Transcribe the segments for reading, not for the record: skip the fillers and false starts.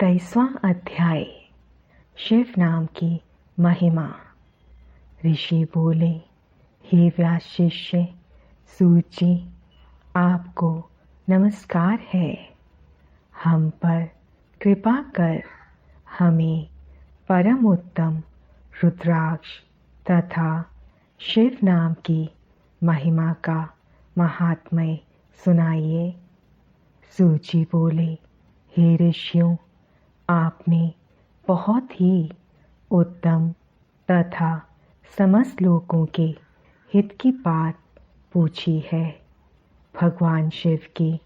23वां अध्याय। शिव नाम की महिमा। ऋषि बोले, हे व्यास शिष्य सूत जी, आपको नमस्कार है। हम पर कृपा कर हमें परम उत्तम रुद्राक्ष तथा शिव नाम की महिमा का महात्म्य सुनाइए। सूत जी बोले, हे ऋषियों, आपने बहुत ही उत्तम तथा समस्त लोगों के हित की बात पूछी है। भगवान शिव की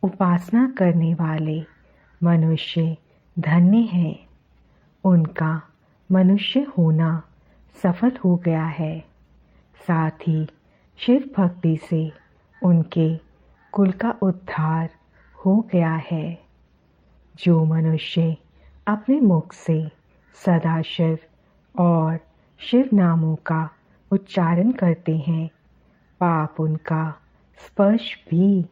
उपासना करने वाले मनुष्य धन्य हैं। उनका मनुष्य होना सफल हो गया है। साथ ही शिव भक्ति से उनके कुल का उद्धार हो गया है। जो मनुष्य अपने मुख से सदा शिव और शिव नामों का उच्चारण करते हैं, पाप उनका स्पर्श भी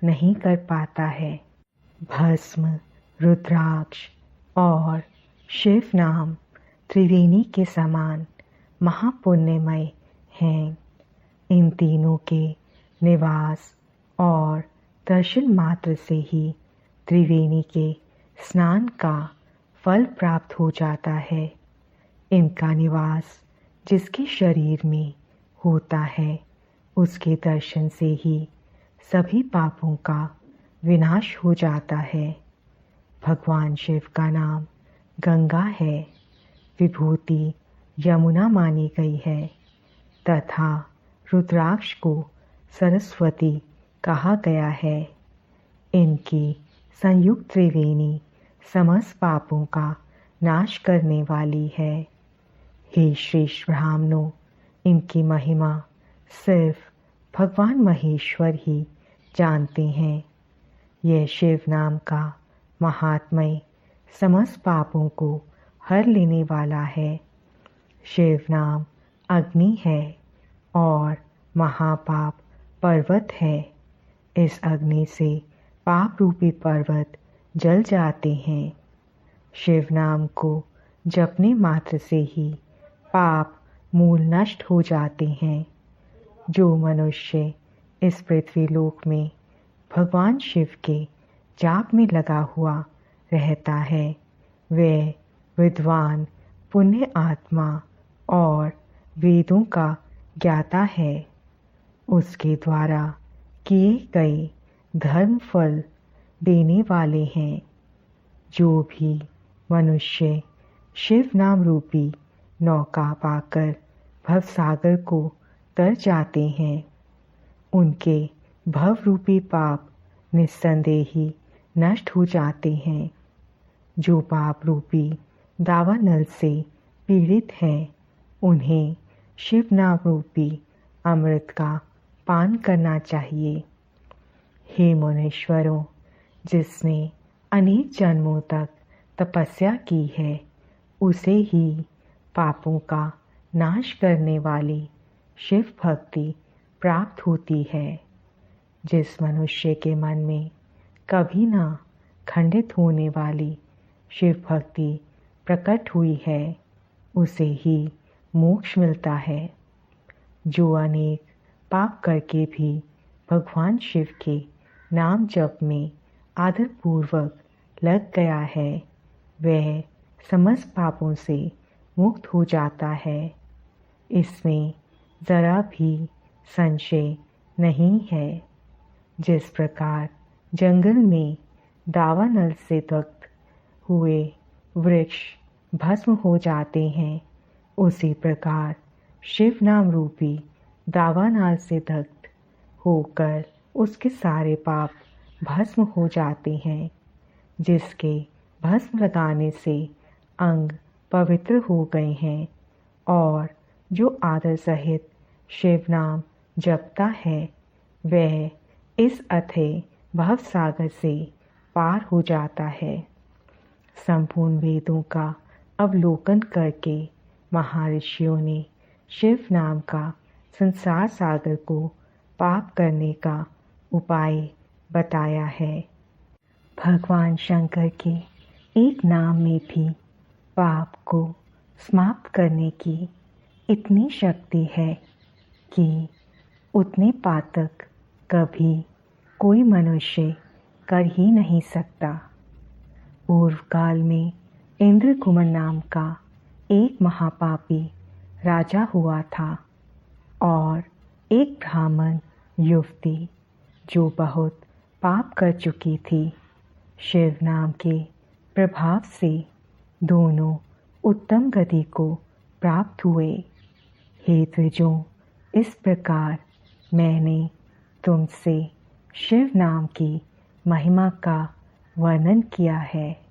नहीं कर पाता है। भस्म, रुद्राक्ष और शिव नाम त्रिवेणी के समान महापुण्यमय हैं। इन तीनों के निवास और दर्शन मात्र से ही त्रिवेणी के स्नान का फल प्राप्त हो जाता है। इनका निवास जिसके शरीर में होता है, उसके दर्शन से ही सभी पापों का विनाश हो जाता है। भगवान शिव का नाम गंगा है, विभूति यमुना मानी गई है तथा रुद्राक्ष को सरस्वती कहा गया है। इनकी संयुक्त त्रिवेणी समस्त पापों का नाश करने वाली है। हे श्रेष्ठ ब्राह्मणों, इनकी महिमा सिर्फ भगवान महेश्वर ही जानते हैं। यह शिव नाम का महात्म्य समस्त पापों को हर लेने वाला है। शिव नाम अग्नि है और महापाप पर्वत है। इस अग्नि से पाप रूपी पर्वत जल जाते हैं। शिव नाम को जपने मात्र से ही पाप मूल नष्ट हो जाते हैं। जो मनुष्य इस पृथ्वी लोक में भगवान शिव के जाप में लगा हुआ रहता है, वह विद्वान, पुण्य आत्मा और वेदों का ज्ञाता है। उसके द्वारा किए गए धर्म फल देने वाले हैं। जो भी मनुष्य शिव नाम रूपी नौका पाकर भवसागर को तर जाते हैं, उनके भव रूपी पाप निस्संदेह ही नष्ट हो जाते हैं। जो पाप रूपी दावानल से पीड़ित हैं, उन्हें शिव नाम रूपी अमृत का पान करना चाहिए। हे मुनीश्वरों, जिसने अनेक जन्मों तक तपस्या की है, उसे ही पापों का नाश करने वाली शिव भक्ति प्राप्त होती है। जिस मनुष्य के मन में कभी ना खंडित होने वाली शिव भक्ति प्रकट हुई है, उसे ही मोक्ष मिलता है। जो अनेक पाप करके भी भगवान शिव के नाम जप में आदर पूर्वक लग गया है, वह समस्त पापों से मुक्त हो जाता है। इसमें जरा भी संशय नहीं है। जिस प्रकार जंगल में दावानल से दग्ध हुए वृक्ष भस्म हो जाते हैं, उसी प्रकार शिव नाम रूपी दावानल से दग्ध होकर उसके सारे पाप भस्म हो जाते हैं। जिसके भस्म लगाने से अंग पवित्र हो गए हैं और जो आदर सहित शिव नाम जपता है, वह इस अथय भव सागर से पार हो जाता है। संपूर्ण वेदों का अवलोकन करके महर्षियों ने शिव नाम का संसार सागर को पाप करने का उपाय बताया है। भगवान शंकर के एक नाम में भी पाप को समाप्त करने की इतनी शक्ति है कि उतने पातक कभी कोई मनुष्य कर ही नहीं सकता। पूर्व काल में इंद्रकुमार नाम का एक महापापी राजा हुआ था और एक ब्राह्मण युवती जो बहुत पाप कर चुकी थी। शिव नाम के प्रभाव से दोनों उत्तम गति को प्राप्त हुए। हे द्विजों, इस प्रकार मैंने तुमसे शिव नाम की महिमा का वर्णन किया है।